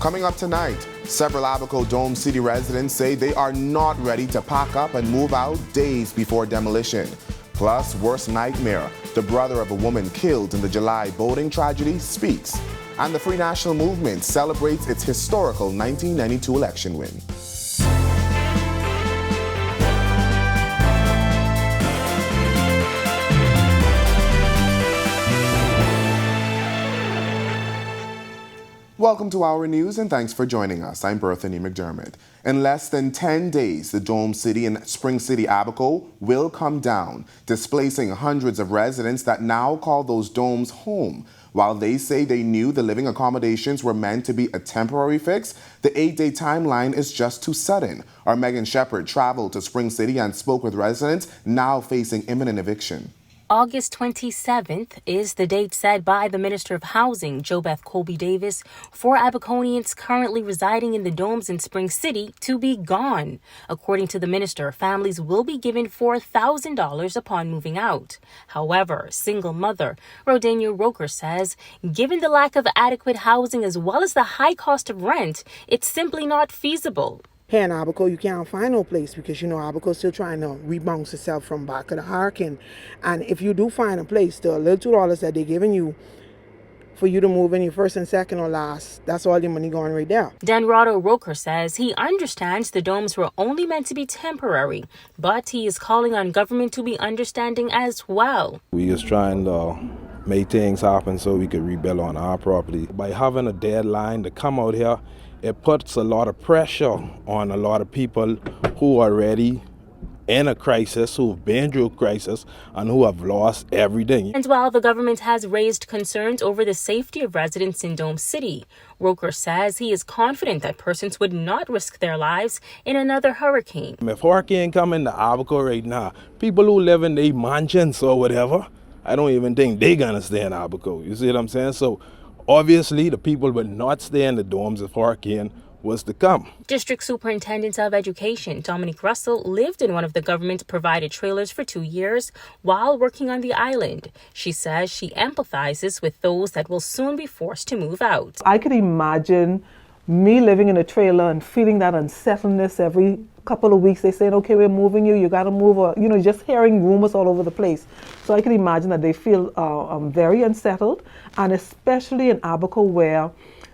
Coming up tonight, several Abaco Dome City residents say they are not ready to pack up and move out days before demolition. Plus, worst nightmare, the brother of a woman killed in the July boating tragedy speaks. And the Free National Movement celebrates its historical 1992 election win. Welcome to our news and thanks for joining us. I'm Berthany McDermott. In less than 10 days, the Dome City and Spring City Abaco will come down, displacing hundreds of residents that now call those domes home. While they say they knew the living accommodations were meant to be a temporary fix, the 8-day timeline is just too sudden. Our Megan Shepard traveled to Spring City and spoke with residents now facing imminent eviction. August 27th is the date set by the Minister of Housing, JoBeth Colby-Davis, for Abaconians currently residing in the domes in Spring City to be gone. According to the minister, families will be given $4,000 upon moving out. However, single mother Rodania Roker says, given the lack of adequate housing as well as the high cost of rent, it's simply not feasible. Here in Abaco, you can't find no place because, Abaco's still trying to rebounce itself from back of the hurricane. And if you do find a place, the little $2 that they're giving you for you to move in your first and second or last, that's all your money going right there. Danrado Roker says he understands the domes were only meant to be temporary, but he is calling on government to be understanding as well. We just trying to make things happen so we could rebuild on our property. By having a deadline to come out here, it puts a lot of pressure on a lot of people who are already in a crisis, who've been through a crisis, and who have lost everything. And while the government has raised concerns over the safety of residents in Dome City, Roker says he is confident that persons would not risk their lives in another hurricane. If hurricane come into Abaco right now, people who live in their mansions or whatever, I don't even think they're gonna stay in Abaco. You see what I'm saying? So obviously, the people would not stay in the domes if hurricane was to come. District Superintendent of Education Dominic Russell lived in one of the government-provided trailers for 2 years while working on the island. She says she empathizes with those that will soon be forced to move out. I could imagine me living in a trailer and feeling that unsettledness every couple of weeks. They saying, okay, we're moving you, you got to move, or, just hearing rumors all over the place. So I can imagine that they feel very unsettled, and especially in Abaco where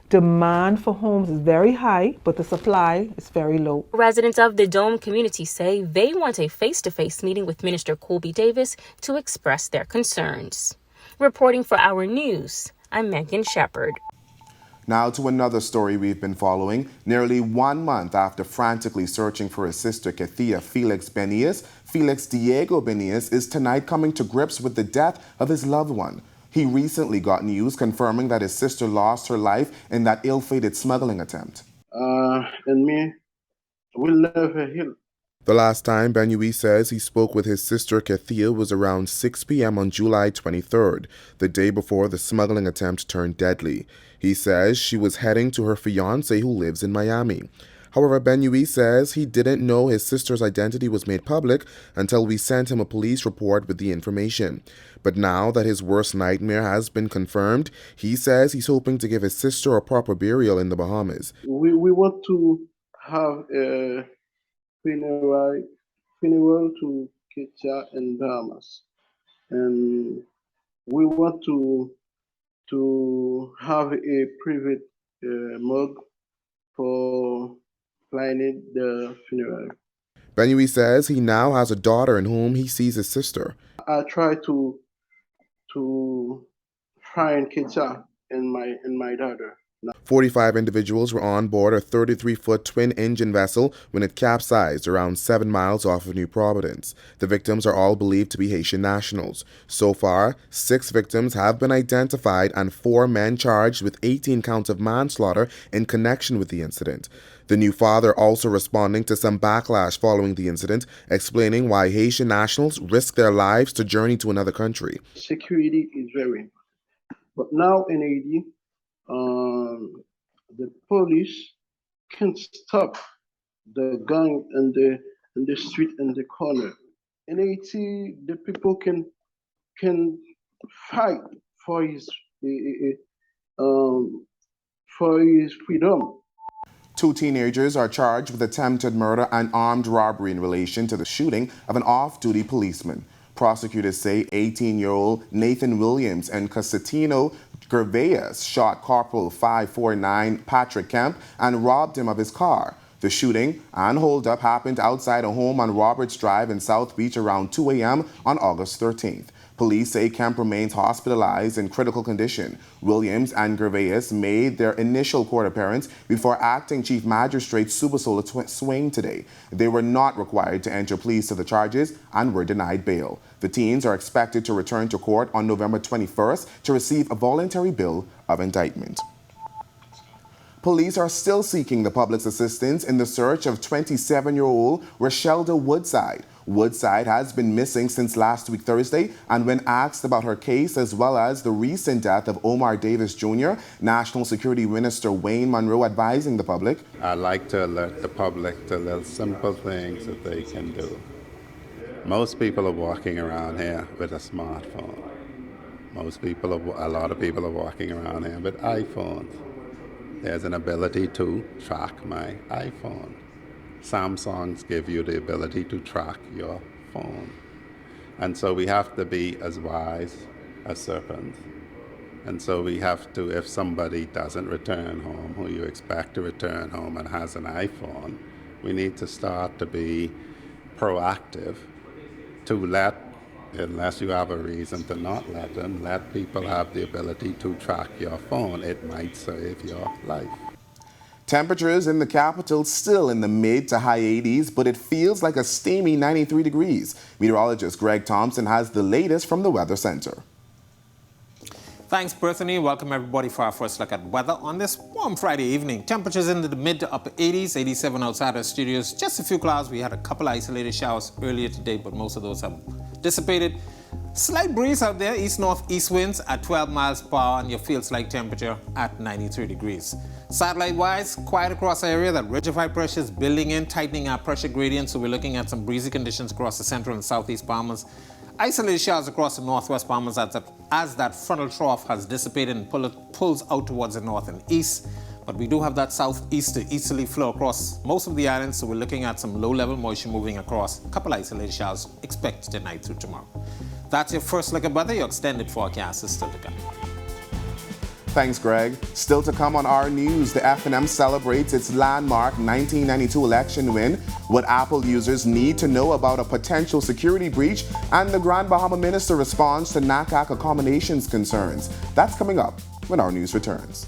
demand for homes is very high, but the supply is very low. Residents of the Dome community say they want a face-to-face meeting with Minister Colby-Davis to express their concerns. Reporting for Our News, I'm Megan Shepard. Now to another story we've been following. Nearly 1 month after frantically searching for his sister Kathia Felix Benias, Felix Diego Benias is tonight coming to grips with the death of his loved one. He recently got news confirming that his sister lost her life in that ill-fated smuggling attempt. And me will never heal. The last time Benui says he spoke with his sister Kathia was around 6 p.m. on July 23rd, the day before the smuggling attempt turned deadly. He says she was heading to her fiancé who lives in Miami. However, Benui says he didn't know his sister's identity was made public until we sent him a police report with the information. But now that his worst nightmare has been confirmed, he says he's hoping to give his sister a proper burial in the Bahamas. We want to have a funeral to Ketia in Bahamas. And we want to have a private mug for planning the funeral. Benui says he now has a daughter in whom he sees his sister. I try to find Ketia and my daughter. 45 individuals were on board a 33-foot twin-engine vessel when it capsized around 7 miles off of New Providence. The victims are all believed to be Haitian nationals. So far, 6 victims have been identified and 4 men charged with 18 counts of manslaughter in connection with the incident. The new father also responding to some backlash following the incident, explaining why Haitian nationals risk their lives to journey to another country. Security is very important. But now in Haiti, the police can stop the gang in the street in the corner. In Haiti, the people can fight for his for his freedom. 2 teenagers are charged with attempted murder and armed robbery in relation to the shooting of an off-duty policeman. Prosecutors say 18-year-old Nathan Williams and Constantino Gervais shot Corporal 549 Patrick Kemp and robbed him of his car. The shooting and holdup happened outside a home on Roberts Drive in South Beach around 2 a.m. on August 13th. Police say Kemp remains hospitalized in critical condition. Williams and Gervais made their initial court appearance before Acting Chief Magistrate Subasola Swain today. They were not required to enter pleas to the charges and were denied bail. The teens are expected to return to court on November 21st to receive a voluntary bill of indictment. Police are still seeking the public's assistance in the search of 27-year-old Rochelda Woodside. Woodside has been missing since last week Thursday, and when asked about her case as well as the recent death of Omar Davis Jr., National Security Minister Wayne Monroe advising the public. I like to alert the public to little simple things that they can do. Most people are walking around here with a smartphone. A lot of people are walking around here with iPhones. There's an ability to track my iPhone. Samsungs give you the ability to track your phone. And so we have to be as wise as serpents. And so we have to, if somebody doesn't return home, who you expect to return home and has an iPhone, we need to start to be proactive to let, unless you have a reason to not let them, let people have the ability to track your phone. It might save your life. Temperatures in the capital still in the mid to high 80s, but it feels like a steamy 93 degrees. Meteorologist Greg Thompson has the latest from the Weather Center. Thanks, Brittany. Welcome, everybody, for our first look at weather on this warm Friday evening. Temperatures in the mid to upper 80s, 87 outside our studios. Just a few clouds. We had a couple isolated showers earlier today, but most of those have dissipated. Slight breeze out there, east-northeast winds at 12 miles per hour, and your feels-like temperature at 93 degrees. Satellite-wise, quiet across the area. That ridge of high pressure is building in, tightening our pressure gradient, so we're looking at some breezy conditions across the central and southeast Bahamas. Isolated showers across the northwest Bahamas as that frontal trough has dissipated and pulls out towards the north and east. But we do have that southeast to easterly flow across most of the islands, so we're looking at some low-level moisture moving across. A couple isolated showers expected tonight through tomorrow. That's your first look at weather. Your extended forecast is still to come. Thanks, Greg. Still to come on our news, the F&M celebrates its landmark 1992 election win, what Apple users need to know about a potential security breach, and the Grand Bahama Minister responds to Nakak accommodations concerns. That's coming up when our news returns.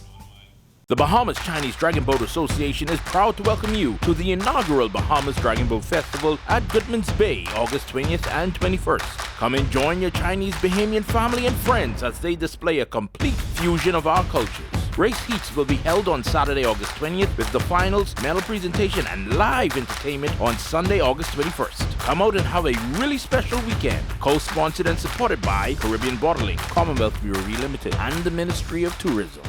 The Bahamas Chinese Dragon Boat Association is proud to welcome you to the inaugural Bahamas Dragon Boat Festival at Goodman's Bay, August 20th and 21st. Come and join your Chinese Bahamian family and friends as they display a complete fusion of our cultures. Race heats will be held on Saturday, August 20th, with the finals, medal presentation, and live entertainment on Sunday, August 21st. Come out and have a really special weekend. Co-sponsored and supported by Caribbean Bottling, Commonwealth Brewery Limited, and the Ministry of Tourism.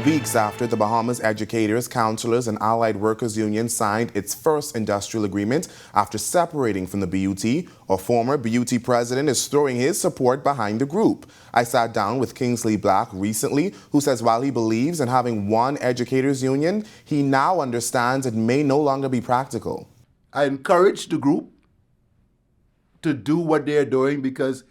Weeks after the Bahamas Educators, Counselors, and Allied Workers Union signed its first industrial agreement after separating from the BUT, a former BUT president is throwing his support behind the group. I sat down with Kingsley Black recently, who says while he believes in having one educators union, he now understands it may no longer be practical. I encourage the group to do what they're doing because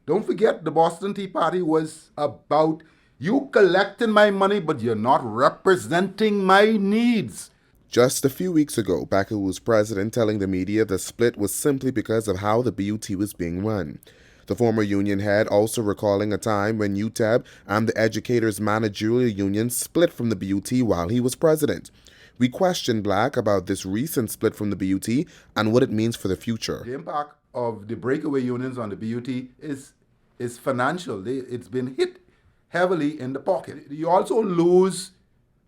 don't forget the Boston Tea Party was about you collecting my money, but you're not representing my needs. Just a few weeks ago, Baku was president telling the media the split was simply because of how the BUT was being run. The former union head also recalling a time when UTEB and the Educators Managerial Union split from the BUT while he was president. We questioned Black about this recent split from the BUT and what it means for the future. The impact of the breakaway unions on the BUT is financial. It's been hit heavily in the pocket. You also lose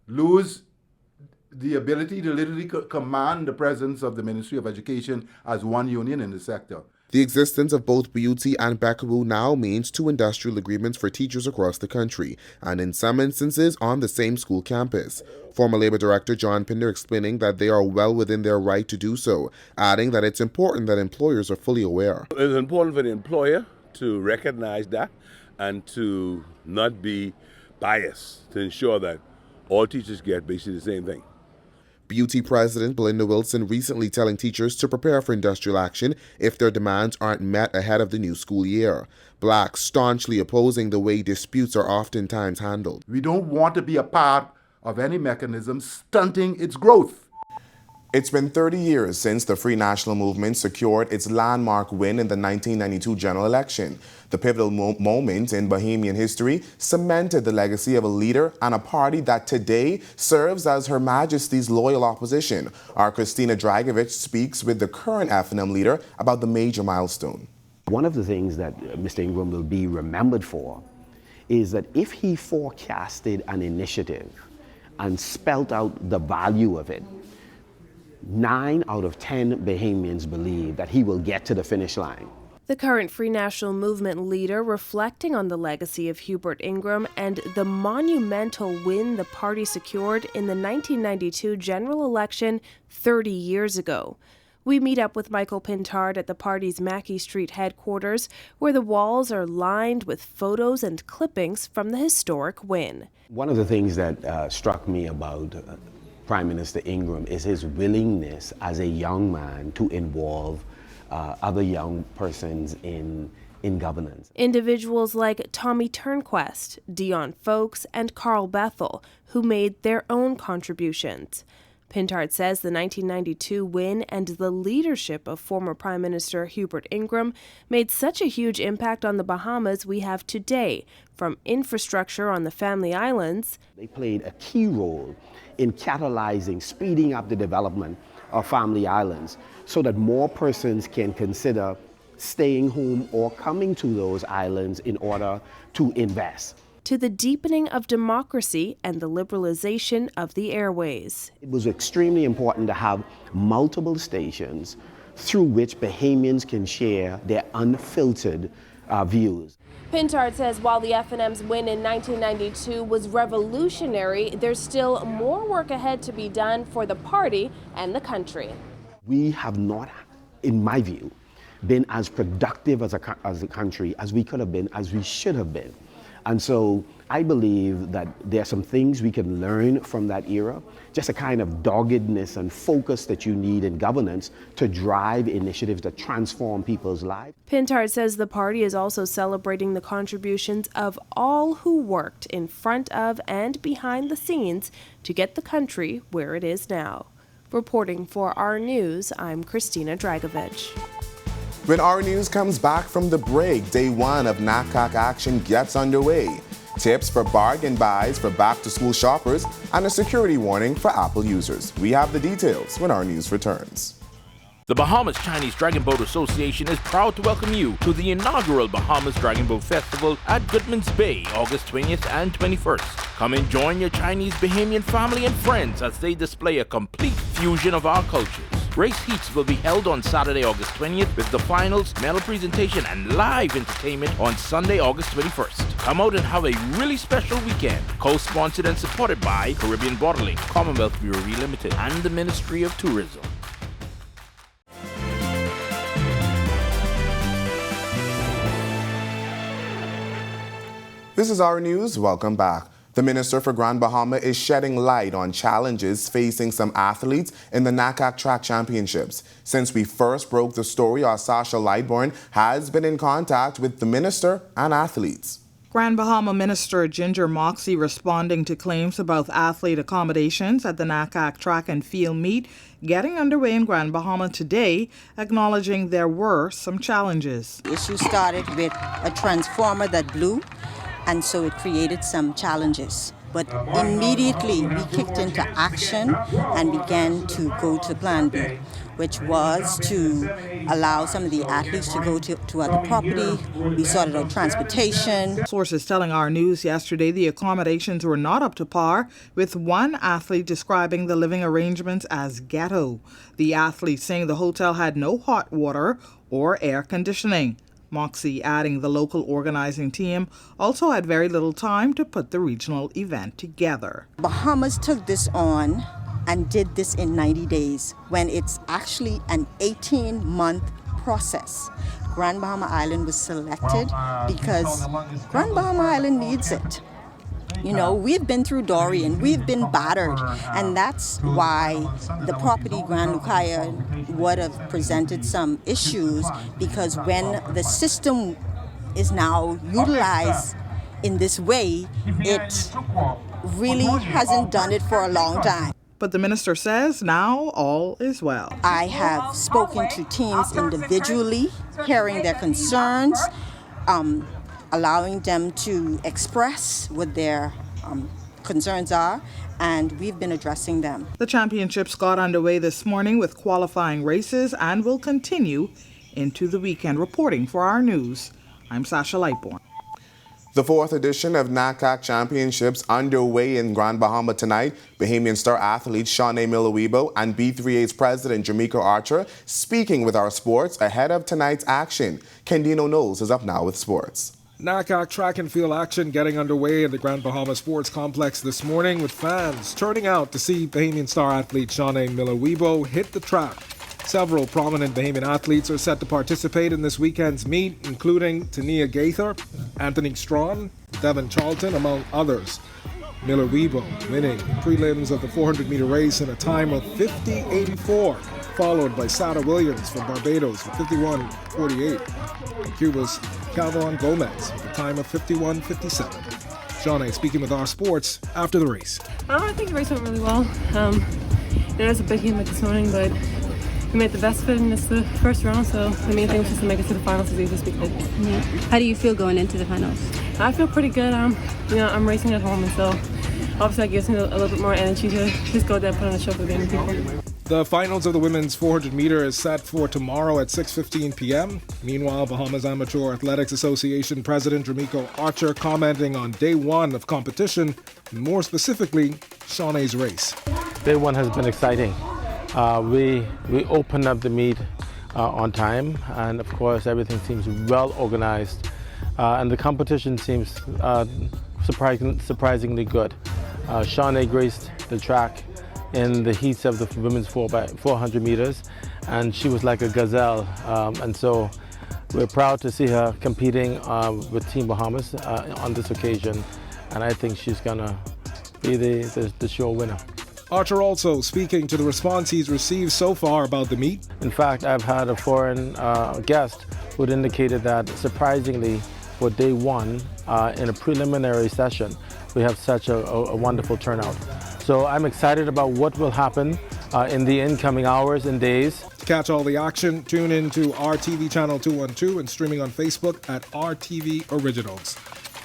the ability to literally command the presence of the Ministry of Education as one union in the sector. The existence of both Beauty and Beckaroo now means 2 industrial agreements for teachers across the country, and in some instances on the same school campus. Former Labor Director John Pinder explaining that they are well within their right to do so, adding that it's important that employers are fully aware. It's important for the employer to recognize that and to not be biased, to ensure that all teachers get basically the same thing. Beauty President Belinda Wilson recently telling teachers to prepare for industrial action if their demands aren't met ahead of the new school year. Blacks staunchly opposing the way disputes are oftentimes handled. We don't want to be a part of any mechanism stunting its growth. It's been 30 years since the Free National Movement secured its landmark win in the 1992 general election. The pivotal moment in Bahamian history cemented the legacy of a leader and a party that today serves as Her Majesty's loyal opposition. Our Christina Dragovich speaks with the current FNM leader about the major milestone. One of the things that Mr. Ingram will be remembered for is that if he forecasted an initiative and spelt out the value of it, 9 out of 10 Bahamians believe that he will get to the finish line. The current Free National Movement leader reflecting on the legacy of Hubert Ingram and the monumental win the party secured in the 1992 general election 30 years ago. We meet up with Michael Pintard at the party's Mackey Street headquarters, where the walls are lined with photos and clippings from the historic win. One of the things that struck me about Prime Minister Ingram is his willingness as a young man to involve other young persons in governance. Individuals like Tommy Turnquest, Dion Folks, and Carl Bethel, who made their own contributions. Pintard says the 1992 win and the leadership of former Prime Minister Hubert Ingram made such a huge impact on the Bahamas we have today, from infrastructure on the Family Islands. They played a key role in catalyzing, speeding up the development of Family Islands so that more persons can consider staying home or coming to those islands in order to invest. To the deepening of democracy and the liberalization of the airways. It was extremely important to have multiple stations through which Bahamians can share their unfiltered views. Pintard says while the FNM's win in 1992 was revolutionary, there's still more work ahead to be done for the party and the country. We have not, in my view, been as productive as a country as we could have been, as we should have been. And so I believe that there are some things we can learn from that era, just a kind of doggedness and focus that you need in governance to drive initiatives that transform people's lives. Pintard says the party is also celebrating the contributions of all who worked in front of and behind the scenes to get the country where it is now. Reporting for Our News, I'm Christina Dragovich. When Our News comes back from the break, day 1 of Nakak action gets underway. Tips for bargain buys for back-to-school shoppers and a security warning for Apple users. We have the details when Our News returns. The Bahamas Chinese Dragon Boat Association is proud to welcome you to the inaugural Bahamas Dragon Boat Festival at Goodman's Bay, August 20th and 21st. Come and join your Chinese Bahamian family and friends as they display a complete fusion of our cultures. Race heats will be held on Saturday, August 20th, with the finals, medal presentation, and live entertainment on Sunday, August 21st. Come out and have a really special weekend. Co-sponsored and supported by Caribbean Bottling, Commonwealth Brewery Limited, and the Ministry of Tourism. This is Our News. Welcome back. The Minister for Grand Bahama is shedding light on challenges facing some athletes in the Nakak Track Championships. Since we first broke the story, our Sasha Lightborn has been in contact with the minister and athletes. Grand Bahama Minister Ginger Moxie responding to claims about athlete accommodations at the Nakak Track and Field Meet getting underway in Grand Bahama today, acknowledging there were some challenges. The issue started with a transformer that blew, and so it created some challenges. But immediately we kicked into action and began to go to Plan B, which was to allow some of the athletes to go to other property. We sorted out transportation. Sources telling our news yesterday the accommodations were not up to par, with one athlete describing the living arrangements as ghetto. The athlete saying the hotel had no hot water or air conditioning. Moxie adding the local organizing team also had very little time to put the regional event together. Bahamas took this on and did this in 90 days when it's actually an 18-month process. Grand Bahama Island was selected because Grand Bahama Island needs it. You know, we've been through Dorian, we've been battered, and that's why the property Grand Lucaya would have presented some issues, because when the system is now utilized in this way, it really hasn't done it for a long time. But the minister says now all is well. I have spoken to teams individually, hearing their concerns, allowing them to express what their concerns are, and we've been addressing them. The championships got underway this morning with qualifying races and will continue into the weekend. Reporting for our news, I'm Sasha Lightbourne. The fourth edition of Nakak Championships underway in Grand Bahama tonight. Bahamian star athletes Shawnee Miller-Weibo and B3A's president Jamaica Archer speaking with our sports ahead of tonight's action. Kendino Knowles is up now with sports. Nakak track and field action getting underway in the Grand Bahama Sports Complex this morning, with fans turning out to see Bahamian star athlete Shawnee Miller-Weibo hit the track. Several prominent Bahamian athletes are set to participate in this weekend's meet, including Tania Gaither, Anthony Strawn, Devin Charlton, among others. Miller-Weibo winning prelims of the 400-meter race in a time of 50.84, followed by Sada Williams from Barbados with 51.48. Cuba's Calderon Gomez with a time of 51.57. Shawnee speaking with our sports after the race. I think the race went really well. It was a bit humid this morning, but we made the best of it, and it's the first round, so the main thing was just to make it to the finals as we this weekend. Yeah. How do you feel going into the finals? I feel pretty good. I'm racing at home, and so obviously that gives me a little bit more energy to just go there and put on a show for the Bahamian people. The finals of the women's 400 meter is set for tomorrow at 6:15 p.m. Meanwhile, Bahamas Amateur Athletics Association President Jamaica Archer commenting on day one of competition, and more specifically, Shawnee's race. Day one has been exciting. We opened up the meet on time, and of course everything seems well organized, and the competition seems surprisingly good. Shawnee graced the track in the heats of the women's 400 meters, and she was like a gazelle, and so we're proud to see her competing with Team Bahamas on this occasion, and I think she's gonna be the sure winner. Archer also speaking to the response he's received so far about the meet. In fact, I've had a foreign guest who had indicated that surprisingly for day one in a preliminary session, we have such a wonderful turnout. So I'm excited about what will happen in the incoming hours and days. To catch all the action, tune in to RTV Channel 212 and streaming on Facebook at RTV Originals.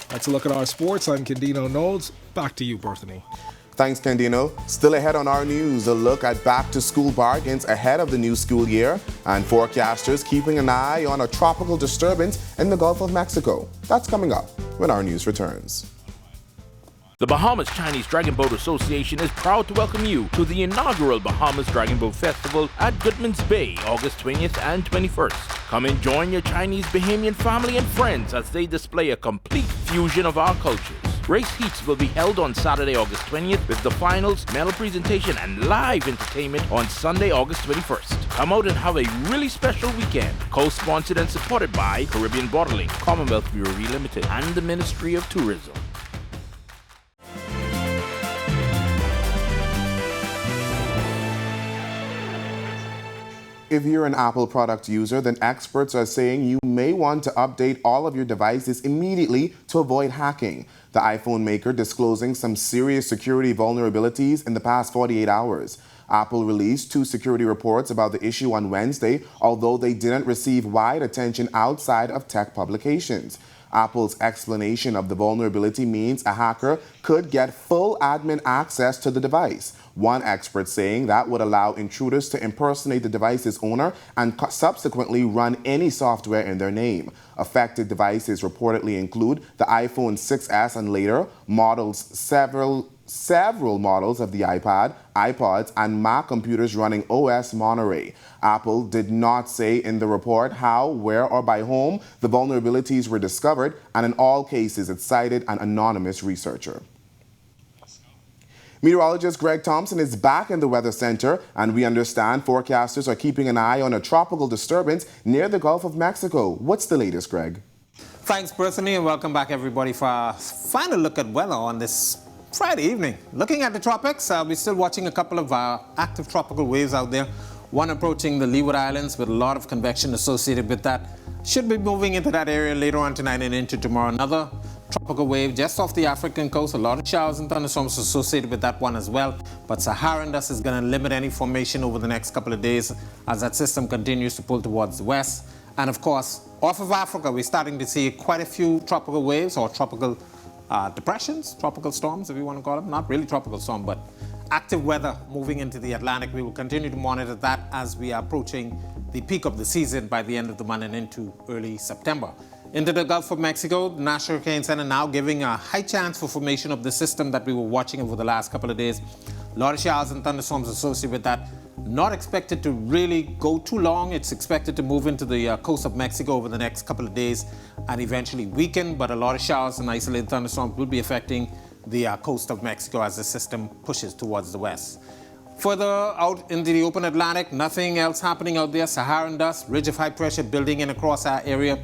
That's a look at our sports. I'm Kendino Knowles. Back to you, Berthany. Thanks, Kendino. Still ahead on our news, a look at back-to-school bargains ahead of the new school year, and forecasters keeping an eye on a tropical disturbance in the Gulf of Mexico. That's coming up when our news returns. The Bahamas Chinese Dragon Boat Association is proud to welcome you to the inaugural Bahamas Dragon Boat Festival at Goodman's Bay, August 20th and 21st. Come and join your Chinese Bahamian family and friends as they display a complete fusion of our cultures. Race heats will be held on Saturday, August 20th, with the finals, medal presentation, and live entertainment on Sunday, August 21st. Come out and have a really special weekend. Co-sponsored and supported by Caribbean Bottling, Commonwealth Brewery Limited, and the Ministry of Tourism. If you're an Apple product user, then experts are saying you may want to update all of your devices immediately to avoid hacking. The iPhone maker disclosing some serious security vulnerabilities in the past 48 hours. Apple released 2 security reports about the issue on Wednesday, although they didn't receive wide attention outside of tech publications. Apple's explanation of the vulnerability means a hacker could get full admin access to the device. One expert saying that would allow intruders to impersonate the device's owner and subsequently run any software in their name. Affected devices reportedly include the iPhone 6s and later models, several models of the iPad, iPods, and Mac computers running OS Monterey. Apple did not say in the report how, where, or by whom the vulnerabilities were discovered, and in all cases it cited an anonymous researcher. Meteorologist Greg Thompson is back in the Weather Center, and we understand forecasters are keeping an eye on a tropical disturbance near the Gulf of Mexico. What's the latest, Greg? Thanks, Brittany, and welcome back, everybody, for our final look at weather on this Friday evening. Looking at the tropics, we're still watching a couple of active tropical waves out there. One approaching the Leeward Islands with a lot of convection associated with that. Should be moving into that area later on tonight and into tomorrow. Another tropical wave just off the African coast. A lot of showers and thunderstorms associated with that one as well. But Saharan dust is going to limit any formation over the next couple of days as that system continues to pull towards the west. And of course, off of Africa, we're starting to see quite a few tropical waves or tropical depressions, tropical storms, if you want to call them. Not really tropical storm, but active weather moving into the Atlantic. We will continue to monitor that as we are approaching the peak of the season by the end of the month and into early September. Into the Gulf of Mexico, the National Hurricane Center now giving a high chance for formation of the system that we were watching over the last couple of days. A lot of showers and thunderstorms associated with that. Not expected to really go too long. It's expected to move into the coast of Mexico over the next couple of days and eventually weaken, but a lot of showers and isolated thunderstorms will be affecting the coast of Mexico as the system pushes towards the west. Further out into the open Atlantic, nothing else happening out there. Saharan dust, ridge of high pressure building in across our area,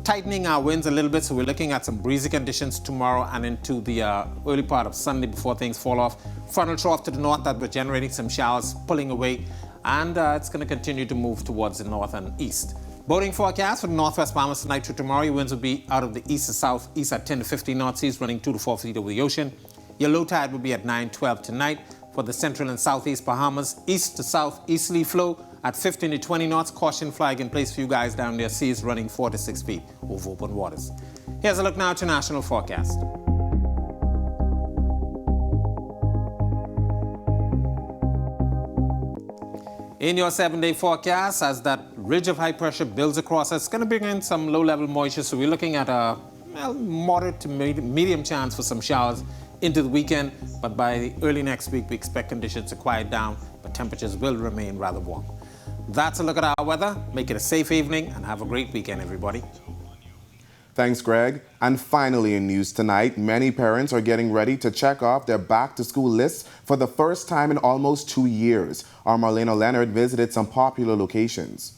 tightening our winds a little bit, so we're looking at some breezy conditions tomorrow and into the early part of Sunday before things fall off. Frontal trough to the north that we're generating some showers, pulling away, and it's going to continue to move towards the north and east. Boating forecast for the northwest Bahamas tonight to tomorrow. Your winds will be out of the east to southeast at 10 to 15 knot seas, running 2 to 4 feet over the ocean. Your low tide will be at 9:12 tonight. For the central and southeast Bahamas, east to south easterly flow at 15 to 20 knots. Caution flag in place for you guys down there. Seas running 4 to 6 feet over open waters. Here's a look now to national forecast. In your 7-day forecast, as that ridge of high pressure builds across us, it's going to bring in some low-level moisture. So we're looking at a moderate to medium chance for some showers into the weekend, but by early next week, we expect conditions to quiet down, but temperatures will remain rather warm. That's a look at our weather. Make it a safe evening and have a great weekend, everybody. Thanks, Greg. And finally in news tonight, many parents are getting ready to check off their back-to-school lists for the first time in almost 2 years. Our Marlena Leonard visited some popular locations.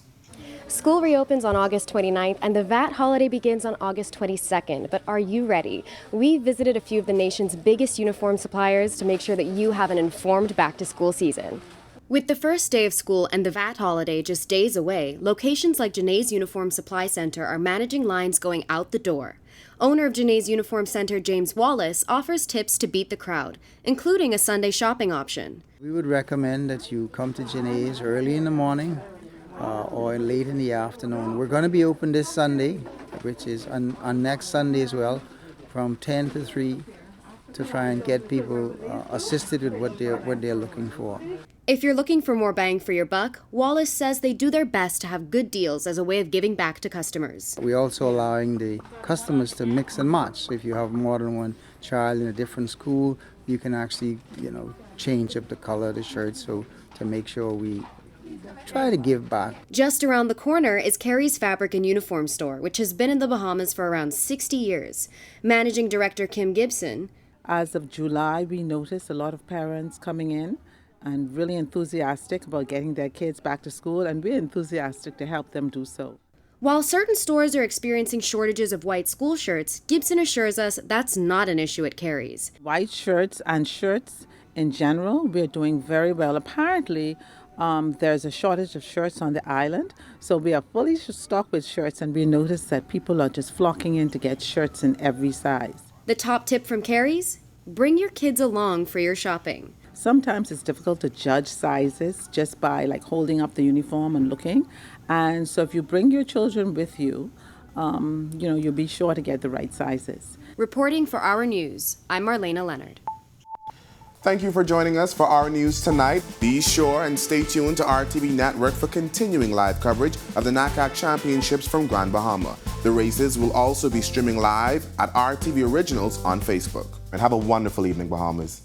School reopens on August 29th and the VAT holiday begins on August 22nd. But are you ready? We visited a few of the nation's biggest uniform suppliers to make sure that you have an informed back-to-school season. With the first day of school and the VAT holiday just days away, locations like Janae's Uniform Supply Center are managing lines going out the door. Owner of Janae's Uniform Center, James Wallace, offers tips to beat the crowd, including a Sunday shopping option. We would recommend that you come to Janae's early in the morning or late in the afternoon. We're going to be open this Sunday, which is on next Sunday as well, from 10 to 3 to try and get people assisted with what they're looking for. If you're looking for more bang for your buck, Wallace says they do their best to have good deals as a way of giving back to customers. We're also allowing the customers to mix and match. So if you have more than one child in a different school, you can actually, change up the color of the shirt so to make sure we try to give back. Just around the corner is Carey's Fabric and Uniform Store, which has been in the Bahamas for around 60 years. Managing Director Kim Gibson. As of July, we noticed a lot of parents coming in and really enthusiastic about getting their kids back to school, and we're enthusiastic to help them do so. While certain stores are experiencing shortages of white school shirts, Gibson assures us that's not an issue at Carey's. White shirts and shirts in general, we're doing very well. Apparently, there's a shortage of shirts on the island, so we are fully stocked with shirts, and we notice that people are just flocking in to get shirts in every size. The top tip from Carey's? Bring your kids along for your shopping. Sometimes it's difficult to judge sizes just by holding up the uniform and looking. And so if you bring your children with you, you'll be sure to get the right sizes. Reporting for Our News, I'm Marlena Leonard. Thank you for joining us for our news tonight. Be sure and stay tuned to RTV Network for continuing live coverage of the Nakak Championships from Grand Bahama. The races will also be streaming live at RTV Originals on Facebook. And have a wonderful evening, Bahamas.